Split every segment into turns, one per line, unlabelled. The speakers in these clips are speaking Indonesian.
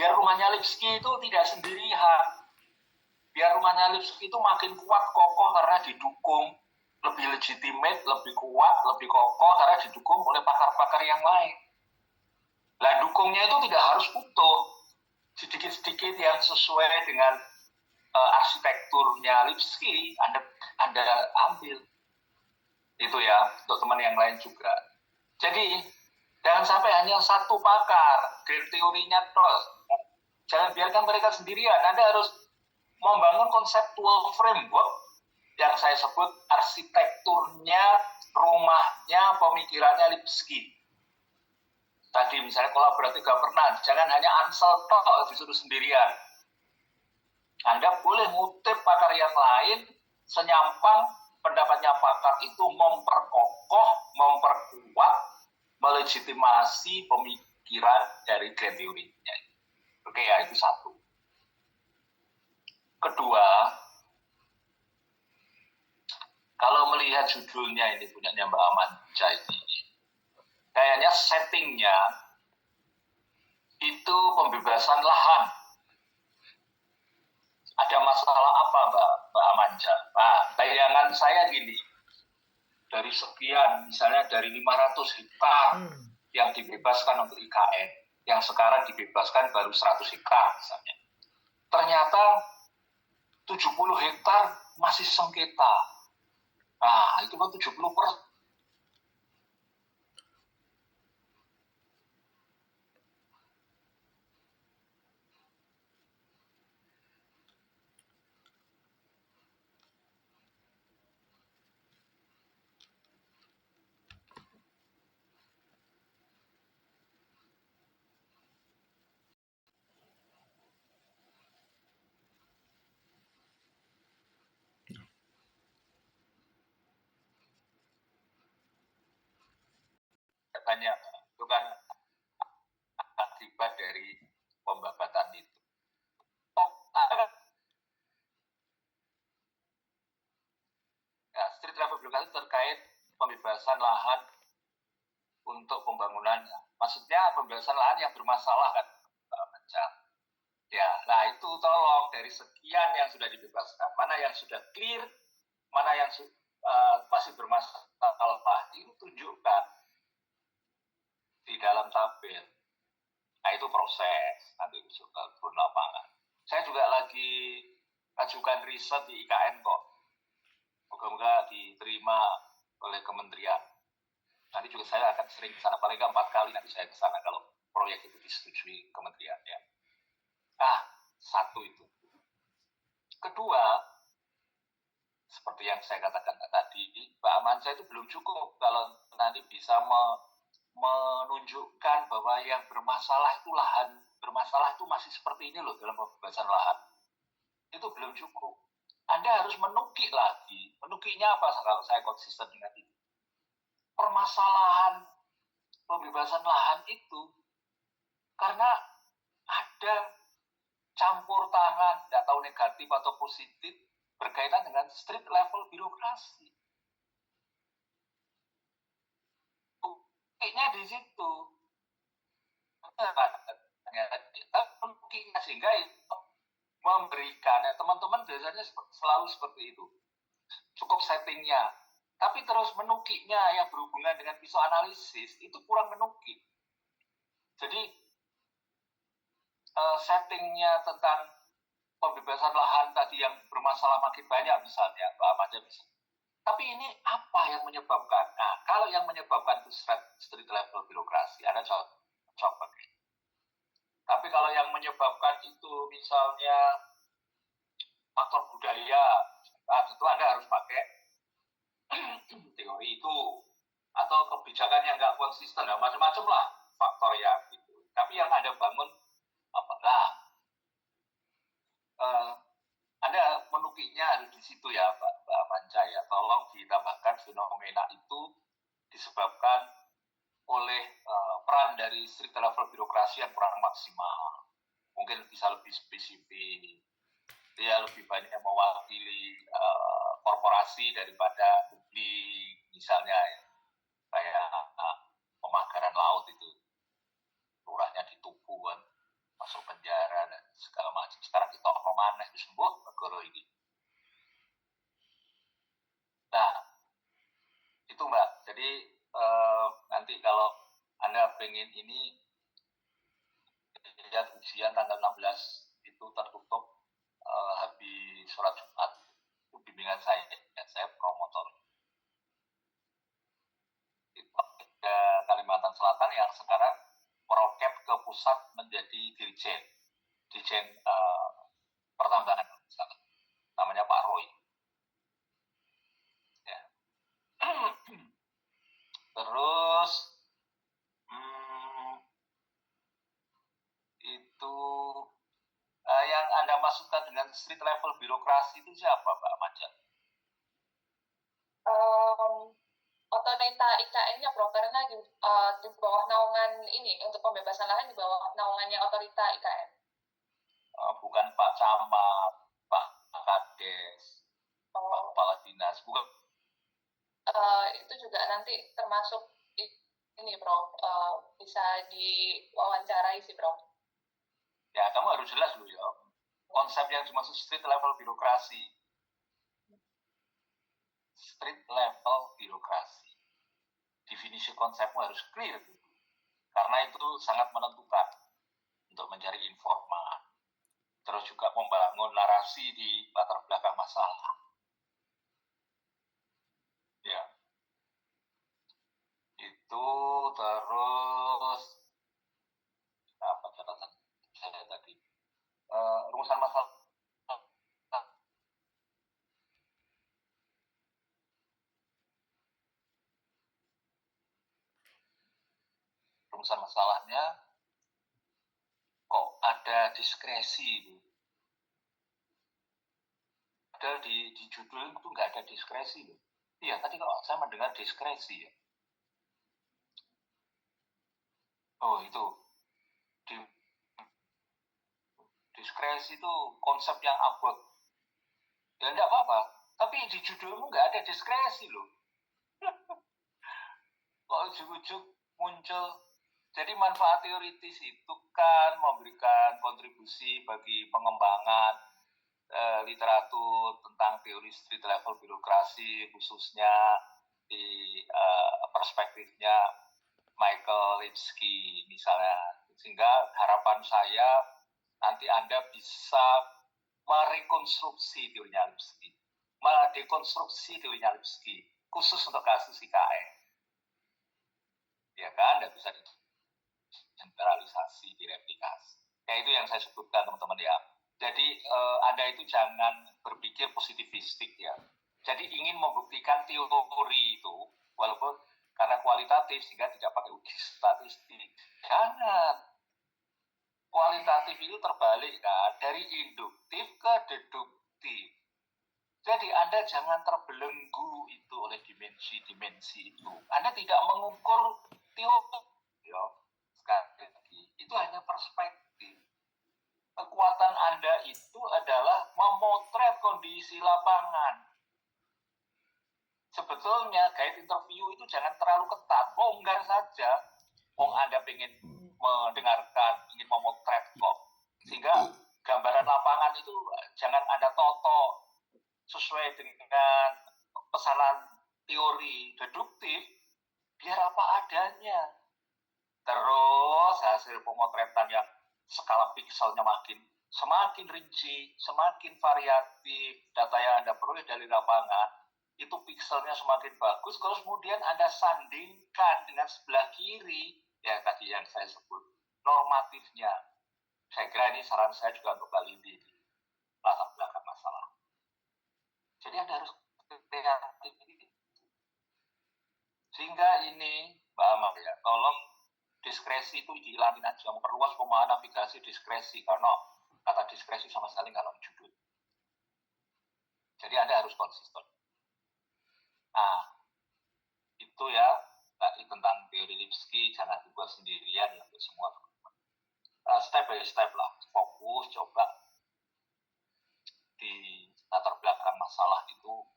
biar rumahnya Lipski itu tidak sendirian. Biar rumahnya Lipski itu makin kuat, kokoh karena didukung, lebih legitimate, lebih kuat, lebih kokoh karena didukung oleh pakar-pakar yang lain. Lah dukungnya itu tidak harus utuh, sedikit-sedikit yang sesuai dengan arsitekturnya Lipski, Anda ambil. Itu ya, untuk teman yang lain juga. Jadi, jangan sampai hanya satu pakar, grand teorinya terus. Jangan biarkan mereka sendirian. Anda harus membangun conceptual framework yang saya sebut arsitekturnya, rumahnya, pemikirannya Lipski. Tadi misalnya kolaboratif governance, jangan hanya Ansel tok disuruh sendirian. Anda boleh ngutip pakar yang lain, senyampang pendapatnya pakar itu memperkokoh, memperkuat, melegitimasi pemikiran dari grand teorinya. Oke ya, itu satu. Kedua, kalau melihat judulnya ini punyanya Mbak Amanja ini, kayaknya settingnya itu pembebasan lahan. Ada masalah apa Mbak Amanja? Nah, bayangan saya gini, dari sekian, misalnya dari 500 hektar yang dibebaskan untuk IKN, yang sekarang dibebaskan baru 100 hektar misalnya. Ternyata 70 hektar masih sengketa. Nah, itu kan 70%. Banyak itu kan akibat dari pembabatan itu. Ya, street level birokrasi terkait pembebasan lahan untuk pembangunannya. Maksudnya pembebasan lahan yang bermasalah kan, macam. Ya, nah itu tolong dari sekian yang sudah dibebaskan, mana yang sudah clear, mana yang masih bermasalah, itu tunjukkan di dalam tabel. Nah itu proses, nanti turun lapangan. Saya juga lagi ajukan riset di IKN kok. Moga-moga diterima oleh kementerian. Nanti juga saya akan sering ke sana, paling 4 kali nanti saya ke sana kalau proyek itu disetujui kementerian ya. Nah, satu itu. Kedua, seperti yang saya katakan tadi, Mbak Amanja itu belum cukup kalau nanti bisa menunjukkan bahwa yang bermasalah itu lahan, bermasalah itu masih seperti ini loh dalam pembebasan lahan. Itu belum cukup. Anda harus menukik lagi. Menukiknya apa kalau saya konsisten dengan itu? Permasalahan pembebasan lahan itu karena ada campur tangan, tidak tahu negatif atau positif, berkaitan dengan street level birokrasi. Buktinya di situ. Buktinya sehingga itu memberikan, ya, teman-teman biasanya selalu seperti itu. Cukup settingnya. Tapi terus menukiknya yang berhubungan dengan pisau analisis, itu kurang menukik. Jadi, settingnya tentang pembebasan lahan tadi yang bermasalah makin banyak misalnya, Mbak Amanja bisa. Tapi ini apa yang menyebabkan? Nah, kalau yang menyebabkan itu street level birokrasi, Anda coba. Tapi kalau yang menyebabkan itu misalnya faktor budaya, nah, tentu Anda harus pakai teori itu. Atau kebijakan yang nggak konsisten, nah, macam-macam lah faktor yang itu. Tapi yang Anda bangun, apakah Anda menukiknya harus di situ ya, Mbak Amanja ya. Tolong ditambahkan fenomena itu disebabkan oleh peran dari street level birokrasi yang kurang maksimal. Mungkin bisa lebih spesifik. Dia lebih banyak mewakili korporasi daripada publik, misalnya ya. Kayak pemagaran laut itu. Lurahnya ditubuh kan, masuk penjara. pengen ini lihat ujian tanggal 16 itu tertutup habis sholat Jumat. Itu bimbingan saya promotor. Kalimantan Selatan yang sekarang meroket ke pusat menjadi dirjen pertambangan, namanya Pak Roy. Ya. Terus itu yang Anda maksudkan dengan street level birokrasi itu siapa, Pak Maja?
Otorita IKN-nya, Bro, karena di bawah naungan ini untuk pembebasan lahan di bawah naungannya otorita IKN.
Bukan Pak Camat, Pak Kades, Pak Kepala Dinas, bukan.
Itu juga nanti termasuk ini, Bro, bisa diwawancarai sih, Bro.
Ya, kamu harus jelas dulu ya, konsep yang dimaksud street level birokrasi. Street level birokrasi. Definisi konsepmu harus clear gitu. Karena itu sangat menentukan untuk mencari informasi. Terus juga membangun narasi di latar belakang masalah. Ya. Itu terus apa catatan saya tadi? Rumusan masalah. Rumusan masalahnya kok ada diskresi. Padahal di judul itu nggak ada diskresi. Iya, tadi kalau saya mendengar diskresi ya. Oh, itu. Diskresi itu konsep yang abot. Ya enggak apa-apa. Tapi di judulmu nggak ada diskresi loh. Kok ujuk-ujuk muncul. Jadi manfaat teoritis itu kan memberikan kontribusi bagi pengembangan literatur tentang teori street level birokrasi, khususnya di perspektifnya Michael Lipsky misalnya. Sehingga harapan saya nanti Anda bisa merekonstruksi teorinya Lipsky, mendekonstruksi teorinya Lipsky, khusus untuk kasus IKN. Ya kan, tidak bisa generalisasi, direplikasi. Ya itu yang saya sebutkan teman-teman ya. Jadi Anda itu jangan berpikir positivistik ya. Jadi ingin membuktikan teori itu, walaupun karena kualitatif sehingga tidak pakai uji statistik. Jangan. Kualitatif itu terbalik kan, dari induktif ke deduktif. Jadi Anda jangan terbelenggu itu oleh dimensi-dimensi itu. Anda tidak mengukur teori. Ya. Sekali lagi, itu hanya perspektif. Kekuatan Anda itu adalah memotret kondisi lapangan. Sebetulnya guide interview itu jangan terlalu ketat, longgar saja. Anda ingin mendengarkan, ingin memotret kok. Sehingga gambaran lapangan itu jangan Anda toto sesuai dengan pesanan teori deduktif, biar apa adanya. Terus hasil pemotretan yang skala pikselnya semakin rinci, semakin variatif, data yang Anda peroleh dari lapangan, itu pikselnya semakin bagus, terus kemudian Anda sandingkan dengan sebelah kiri, ya tadi yang saya sebut, normatifnya. Saya kira ini saran saya juga untuk Mbak Lindi di latar belakang masalah. Jadi Anda harus kreatif. Sehingga ini, Mbak Amar ya, tolong diskresi itu dihilangin aja, memperluas pemahaman navigasi diskresi, karena kata diskresi sama sekali nggak dalam judul. Jadi Anda harus konsisten. Nah, itu ya tadi tentang teori Lipsky, jangan dibuat sendirian ya untuk semua teman-teman. Step by step lah, fokus, coba di latar belakang masalah itu,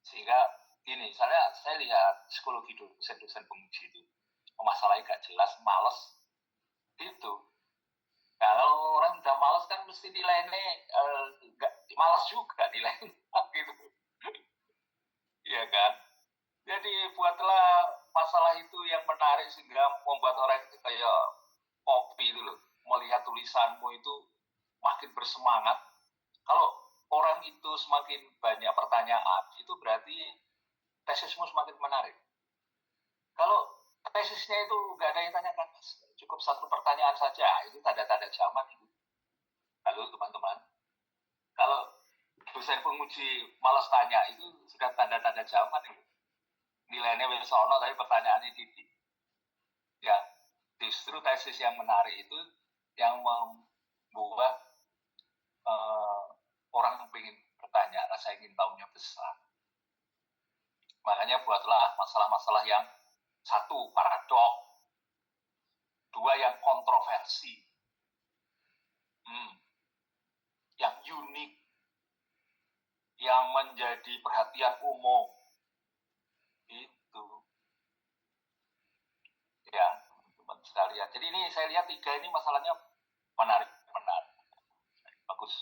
sehingga ini, saya lihat psikologi dosen-dosen penguji itu, masalahnya gak jelas, males, itu. Kalau orang udah males kan mesti nilainya males juga nilainya, gitu. Iya kan? Jadi buatlah masalah itu yang menarik sehingga membuat orang itu kayak kopi itu loh, melihat tulisanmu itu makin bersemangat. Kalau orang itu semakin banyak pertanyaan, itu berarti tesismu semakin menarik. Kalau tesisnya itu nggak ada yang tanyakan, cukup satu pertanyaan saja, itu tanda-tanda zaman itu. Halo teman-teman, kalau dosen penguji malas tanya, itu sudah tanda-tanda zaman itu. Nilainya wis ono tapi pertanyaannya titik. Ya, justru tesis yang menarik itu yang membuat orang ingin bertanya, rasa ingin tahunya besar. Makanya buatlah masalah-masalah yang satu, paradok, dua, yang kontroversi, yang unik, yang menjadi perhatian umum. Itu. Ya, teman-teman sekalian. Jadi ini saya lihat tiga ini masalahnya menarik. Bagus.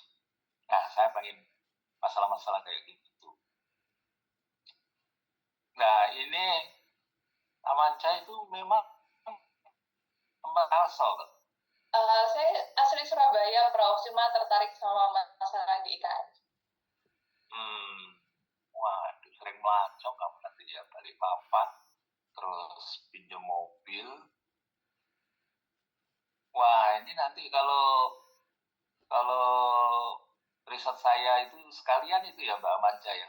Nah, saya pengen masalah-masalah kayak gitu. Nah, ini Amanca itu memang tempat asal.
Saya asli Surabaya, Prof. Cuma tertarik sama masalah di IKN.
Waduh, sering melacok kamu nanti ya, balik papan, terus pinjam mobil. Wah, ini nanti kalau riset saya itu sekalian itu ya Mbak Amanca ya.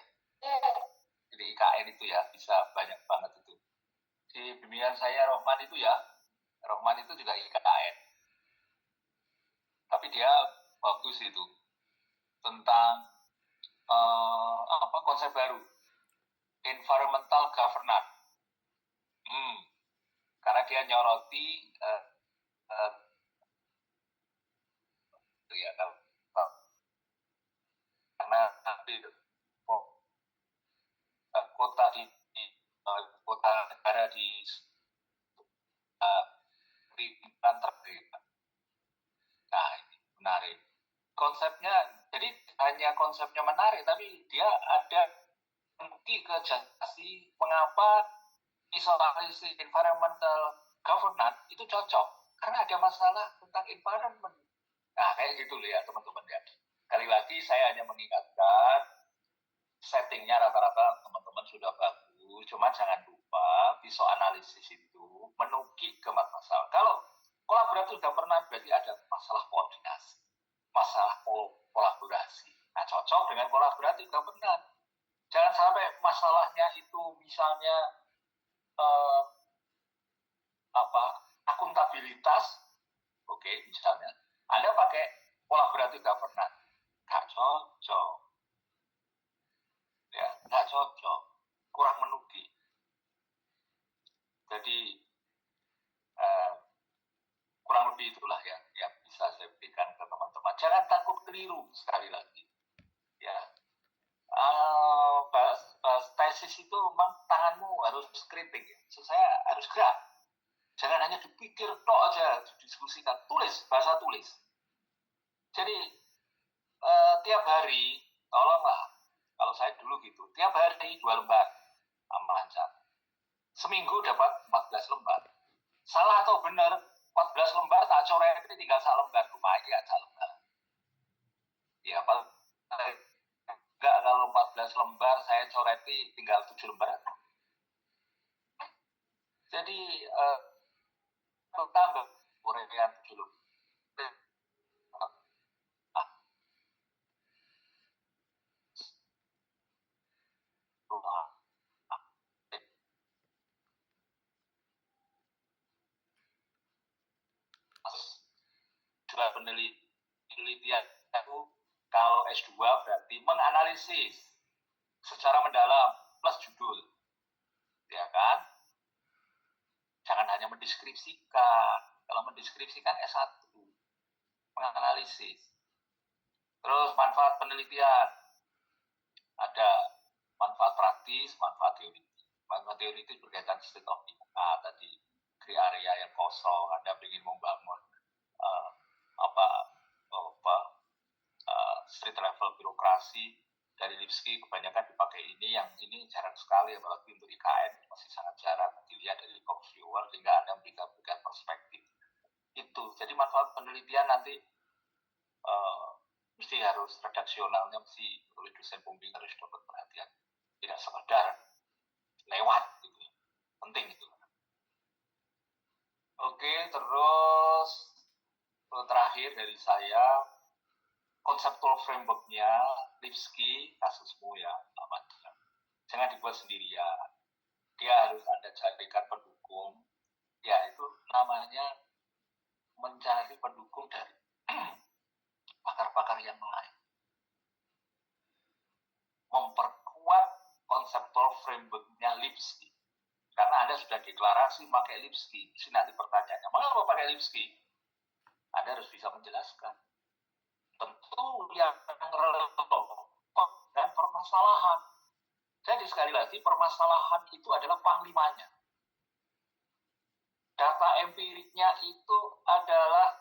Jadi IKN itu ya, bisa banyak banget itu. Di bimbingan saya Rohman itu ya, Rohman itu juga IKN. Tapi dia bagus itu tentang konsep baru, environmental governance. Karena dia nyoroti ya, karena kota di kota negara di lingkungan terdekat. Nah, ini menarik. Konsepnya, jadi hanya konsepnya menarik, tapi dia ada bukti ke justifikasi mengapa isolasi environmental governance itu cocok. Karena ada masalah tentang environment. Nah, kayak gitu loh ya teman-teman ya. Kali lagi saya hanya mengingatkan, settingnya rata-rata teman-teman sudah bagus, cuma jangan lupa pisau analisis itu menukik ke masalah. Kalau kolaborasi sudah pernah, berarti ada masalah koordinasi, masalah kolaborasi. Nah, cocok dengan kolaborasi juga benar. Jangan sampai masalahnya itu misalnya akuntabilitas, oke, misalnya Anda pakai kolaboratif governance, nggak cocok. Ya, nggak cocok, kurang menuki. Jadi kurang lebih itulah ya yang bisa saya berikan ke teman-teman. Jangan takut keliru, sekali lagi. Ya, tesis itu memang tanganmu harus kritik. Ya. So, saya harus gerak. Jangan hanya dipikir tok aja, didiskusikan. Tulis, bahasa tulis. Jadi tiap hari, tolonglah. Kalau saya dulu gitu, tiap hari 2 lembar lancar. Seminggu dapat 14 lembar. Salah atau benar, 14 lembar tak coret itu tinggal 1 lembar. Lumayan 1 lembar. Ya, enggak, kalau 14 lembar saya coreti tinggal 7 lembar. Jadi tambah urean 7 lembar. Sudah penelitian itu kalau S2 berarti menganalisis secara mendalam plus judul, ya kan? Jangan hanya mendeskripsikan. Kalau mendeskripsikan S1, menganalisis. Terus manfaat penelitian, ada manfaat praktis, manfaat teoritis. Manfaat teoritis berkaitan state of the art tadi, di area yang kosong, Anda ingin membangun street level birokrasi dari Lipski kebanyakan dipakai ini, yang ini jarang sekali, apalagi untuk IKN masih sangat jarang dilihat dari Cox viewer, sehingga Anda memberikan perspektif itu. Jadi manfaat penelitian nanti mesti harus redaksionalnya, mesti oleh dosen pembimbing harus dapat perhatian, tidak sekedar lewat gitu, penting itu. Oke, terus terakhir dari saya, konseptual framework-nya Lipski, kasusmu ya, jangan dibuat sendirian. Dia harus ada jadikan pendukung, ya itu namanya mencari pendukung dari pakar-pakar yang lain. Memperkuat konseptual framework-nya Lipski. Karena Anda sudah deklarasi pakai Lipski. Di sini nanti pertanyaannya, mengapa pakai Lipski? Anda harus bisa menjelaskan. Tentu yang relevan dan permasalahan. Jadi sekali lagi, permasalahan itu adalah panglimanya. Data empiriknya itu adalah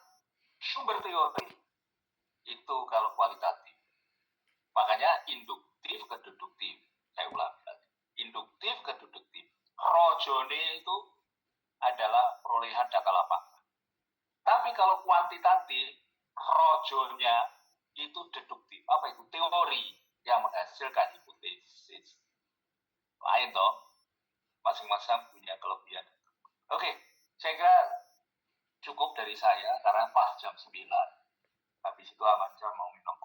sumber teori. Itu kalau kualitatif. Makanya induktif ke deduktif. Saya ulang lagi. Induktif ke deduktif. Rojone itu adalah perolehan data lapangan. Tapi kalau kuantitatif, rojonya itu deduktif. Apa itu? Teori yang menghasilkan hipotesis. Lain toh. Masing-masing punya kelebihan. Oke, saya kira cukup dari saya karena pas jam 9. Habis itu Amansyah mau minum